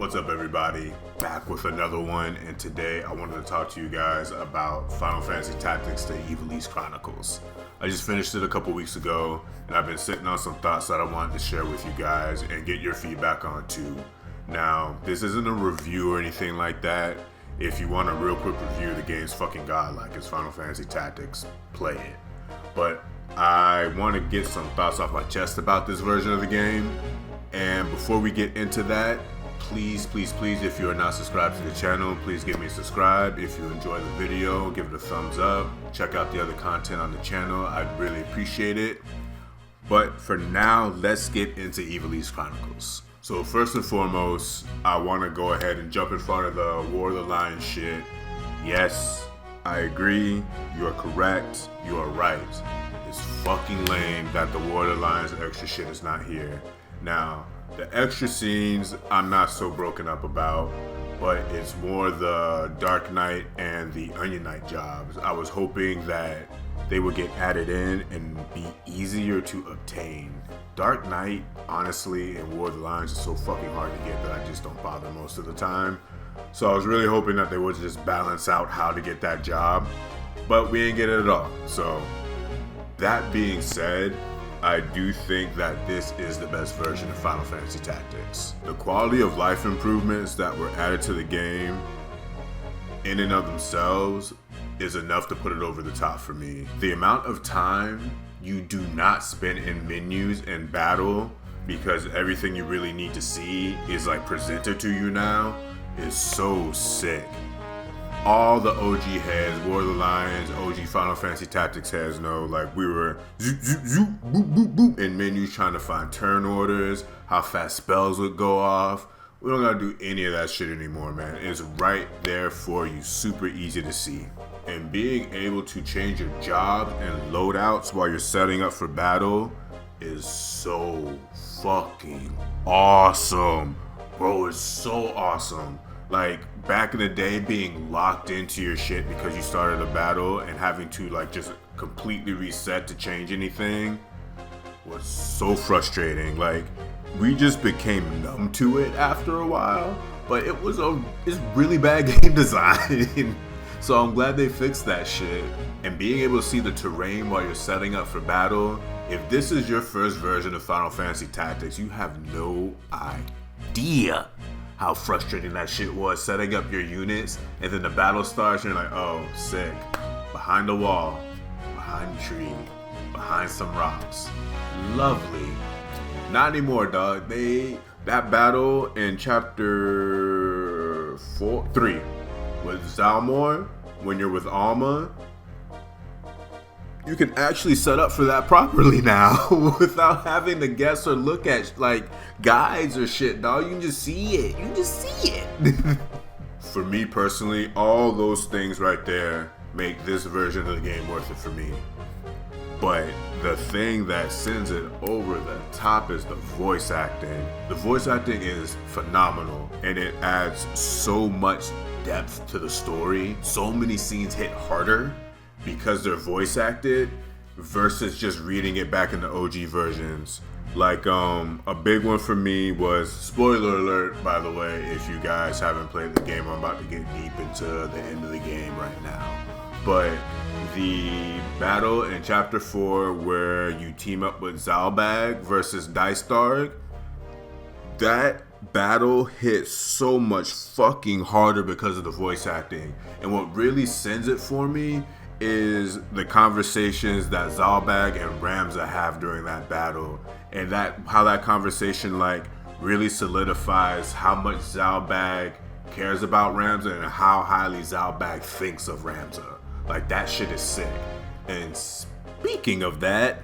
What's up, everybody? Back with another one, and today I wanted to talk to you guys about Final Fantasy Tactics: The Ivalice Chronicles. I just finished it a couple weeks ago, and I've been sitting on some thoughts that I wanted to share with you guys and get your feedback on too. Now, this isn't a review or anything like that. If you want a real quick review, the game's fucking godlike. It's Final Fantasy Tactics. Play it. But I want to get some thoughts off my chest about this version of the game. And before we get into that, please, if you are not subscribed to the channel, please give me a subscribe. If you enjoy the video, give it a thumbs up. Check out the other content on the channel. I'd really appreciate it. But for now, let's get into Ivalice Chronicles. So first and foremost, I want to go ahead and jump in front of the War of the Lion shit. Yes, I agree. You are correct. You are right. It's fucking lame that the War of the Lions extra shit is not here. Now, the extra scenes I'm not so broken up about, but it's more the Dark Knight and the Onion Knight jobs. I was hoping that they would get added in and be easier to obtain. Dark Knight, honestly, in War of the Lions is so fucking hard to get that I just don't bother most of the time. So I was really hoping that they would just balance out how to get that job, but we ain't get it at all. So that being said, I do think that this is the best version of Final Fantasy Tactics. The quality of life improvements that were added to the game in and of themselves is enough to put it over the top for me. The amount of time you do not spend in menus and battle because everything you really need to see is like presented to you now is so sick. All the OG heads, War of the Lions, OG Final Fantasy Tactics heads know, like, we were zoop, zoop, zoop, boop, boop, boop in menus trying to find turn orders, how fast spells would go off. We don't gotta do any of that shit anymore, man. It's right there for you, super easy to see. And being able to change your jobs and loadouts while you're setting up for battle is so fucking awesome. Bro, it's so awesome. Like, back in the day, being locked into your shit because you started a battle and having to, like, just completely reset to change anything was so frustrating. Like, we just became numb to it after a while, but it's really bad game design. So I'm glad they fixed that shit. And being able to see the terrain while you're setting up for battle, if this is your first version of Final Fantasy Tactics, you have no idea how frustrating that shit was, setting up your units, and then the battle starts, and you're like, oh, sick. Behind the wall, behind the tree, behind some rocks. Lovely. Not anymore, dog. That battle in chapter 3 with Zalmor, when you're with Alma, you can actually set up for that properly now without having to guess or look at like guides or shit, dog. You can just see it. You can just see it. For me personally, all those things right there make this version of the game worth it for me. But the thing that sends it over the top is the voice acting. The voice acting is phenomenal, and it adds so much depth to the story. So many scenes hit harder because they're voice acted versus just reading it back in the OG versions. Like, a big one for me was, spoiler alert, by the way, if you guys haven't played the game, I'm about to get deep into the end of the game right now. But the battle in chapter 4 where you team up with Zalbag versus Dystarg, that battle hits so much fucking harder because of the voice acting. And what really sends it for me is the conversations that Zalbag and Ramza have during that battle, and how that conversation like really solidifies how much Zalbag cares about Ramza and how highly Zalbag thinks of Ramza. Like, that shit is sick. And speaking of that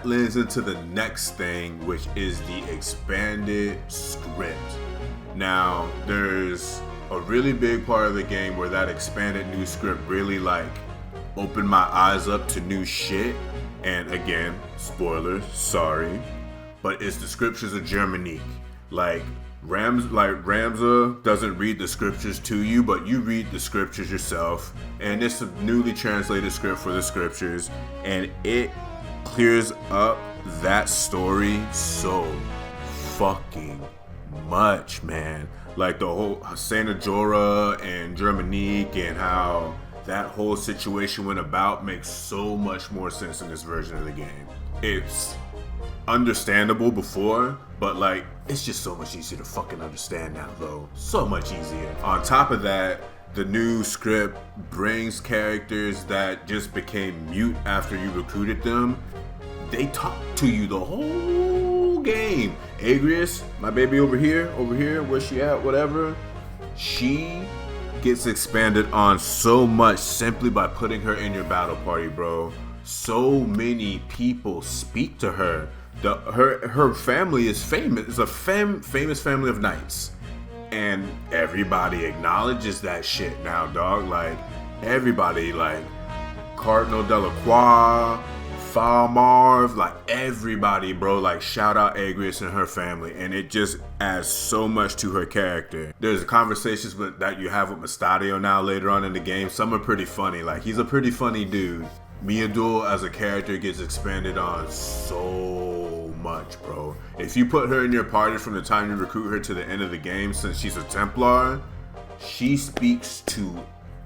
lends into the next thing, which is the expanded script. Now, there's a really big part of the game where that expanded new script really like opened my eyes up to new shit. And again, spoilers, sorry, but it's the scriptures of Germanique. Like, Ramza doesn't read the scriptures to you, but you read the scriptures yourself, and it's a newly translated script for the scriptures, and it clears up that story so fucking much, man. Like the whole Santa Jorah and Germanique and how that whole situation went about makes so much more sense in this version of the game. It's understandable before, but like it's just so much easier to fucking understand now, though. So much easier. On top of that, the new script brings characters that just became mute after you recruited them. They talk to you the whole game. Agrius, my baby over here, where's she at, whatever. She gets expanded on so much simply by putting her in your battle party, bro. So many people speak to her. Her family is famous. It's a famous family of knights. And everybody acknowledges that shit now, dog. Like, everybody, like, Cardinal Delacroix, Falmarv, like, everybody, bro. Like, shout out Agrius and her family. And it just adds so much to her character. There's conversations that you have with Mustadio now later on in the game. Some are pretty funny. Like, he's a pretty funny dude. Miadul as a character gets expanded on so much, bro. If you put her in your party from the time you recruit her to the end of the game, since she's a Templar, she speaks to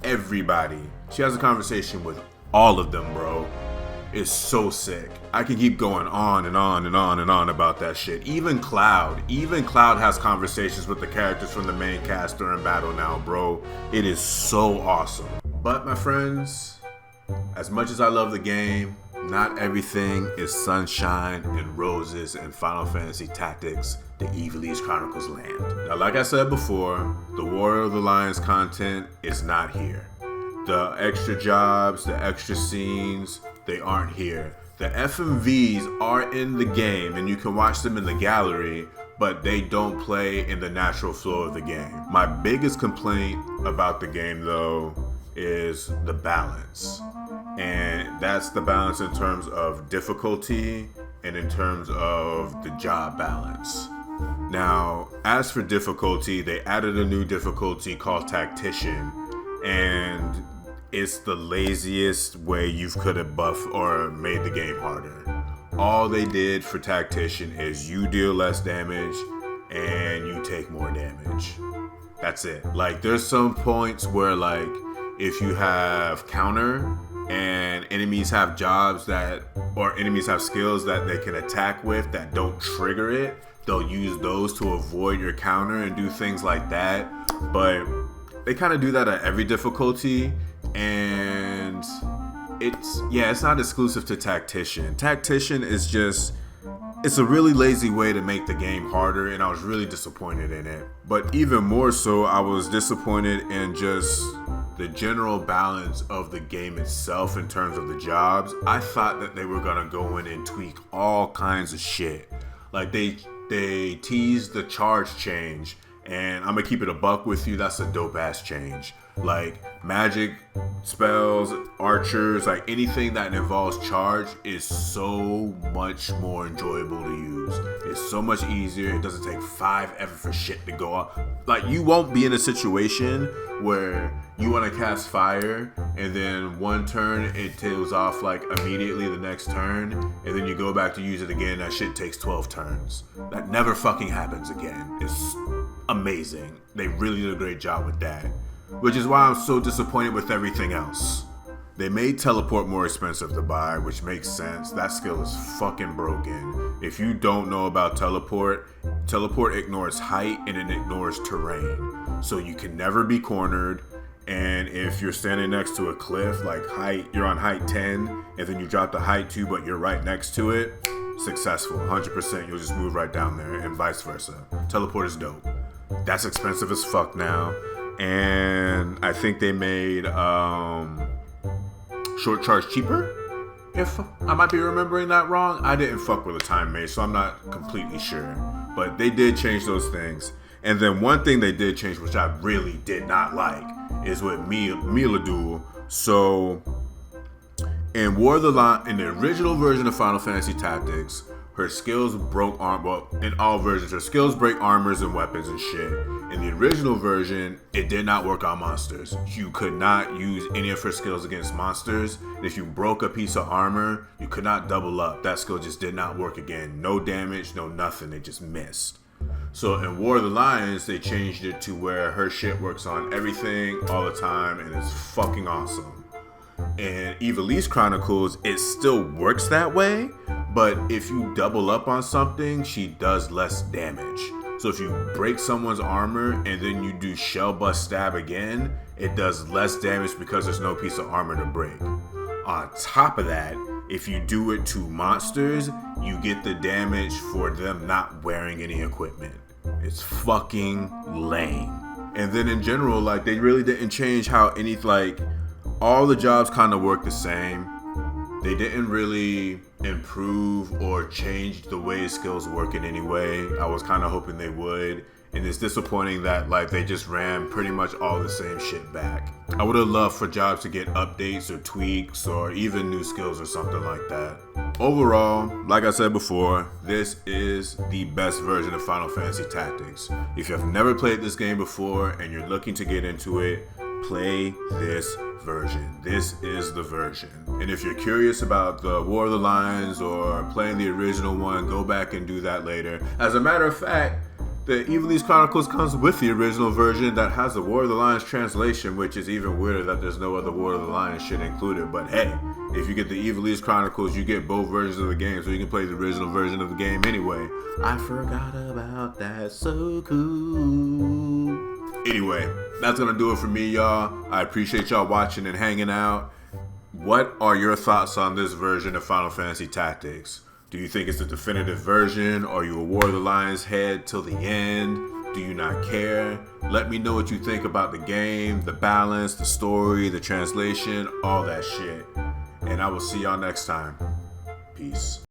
everybody. She has a conversation with all of them, bro. It's so sick. I can keep going on and on and on and on about that shit. Even Cloud has conversations with the characters from the main cast during battle now, bro. It is so awesome. But my friends, as much as I love the game, not everything is sunshine and roses and Final Fantasy Tactics, the Ivalice Chronicles land. Now, like I said before, the War of the Lions content is not here. The extra jobs, the extra scenes, they aren't here. The FMVs are in the game and you can watch them in the gallery, but they don't play in the natural flow of the game. My biggest complaint about the game, though, is the balance. And that's the balance in terms of difficulty and in terms of the job balance. Now, as for difficulty, they added a new difficulty called Tactician, and it's the laziest way you could have buffed or made the game harder. All they did for Tactician is you deal less damage and you take more damage. That's it. Like, there's some points where, like, if you have counter and enemies have jobs or enemies have skills that they can attack with that don't trigger it, they'll use those to avoid your counter and do things like that. But they kind of do that at every difficulty, and it's not exclusive to Tactician. Tactician is just, it's a really lazy way to make the game harder, and I was really disappointed in it. But even more so, I was disappointed in just the general balance of the game itself in terms of the jobs. I thought that they were gonna go in and tweak all kinds of shit. Like, they teased the charge change, and I'm gonna keep it a buck with you, that's a dope ass change. Like, magic, spells, archers, like anything that involves charge is so much more enjoyable to use. It's so much easier. It doesn't take 5 effort for shit to go up. Like, you won't be in a situation where you want to cast fire and then one turn it tails off like immediately the next turn, and then you go back to use it again. That shit takes 12 turns. That never fucking happens again. It's amazing. They really did a great job with that. Which is why I'm so disappointed with everything else. They made teleport more expensive to buy, which makes sense. That skill is fucking broken. If you don't know about teleport ignores height and it ignores terrain. So you can never be cornered. And if you're standing next to a cliff, like height, you're on height 10, and then you drop the height 2, but you're right next to it, successful, 100%. You'll just move right down there, and vice versa. Teleport is dope. That's expensive as fuck now. And I think they made short charge cheaper, if I might be remembering that wrong. I didn't fuck with a time maze, so I'm not completely sure. But they did change those things. And then one thing they did change, which I really did not like, is with Miladul. So in in the original version of Final Fantasy Tactics, her skills broke in all versions, her skills break armors and weapons and shit. In the original version, it did not work on monsters. You could not use any of her skills against monsters. And if you broke a piece of armor, you could not double up. That skill just did not work again. No damage, no nothing. It just missed. So in War of the Lions, they changed it to where her shit works on everything all the time, and it's fucking awesome. In Ivalice Chronicles, it still works that way, but if you double up on something, she does less damage. So if you break someone's armor and then you do shell bust stab again, it does less damage because there's no piece of armor to break. On top of that, if you do it to monsters, you get the damage for them not wearing any equipment. It's fucking lame. And then in general, like, they really didn't change how all the jobs kind of work the same. They didn't really improve or change the way skills work in any way. I was kind of hoping they would. And it's disappointing that they just ran pretty much all the same shit back. I would have loved for jobs to get updates or tweaks or even new skills or something like that. Overall, like I said before, this is the best version of Final Fantasy Tactics. If you've never played this game before and you're looking to get into it, play this version. This is the version. And if you're curious about the War of the Lions or playing the original one, go back and do that later. As a matter of fact, the Ivalice Chronicles comes with the original version that has the War of the Lions translation, which is even weirder that there's no other War of the Lions shit included. But hey, if you get the Ivalice Chronicles, you get both versions of the game, so you can play the original version of the game anyway. I forgot about that. So cool. Anyway, that's gonna do it for me, y'all. I appreciate y'all watching and hanging out. What are your thoughts on this version of Final Fantasy Tactics? Do you think it's the definitive version? Are you a War of the Lions head till the end? Do you not care? Let me know what you think about the game, the balance, the story, the translation, all that shit. And I will see y'all next time. Peace.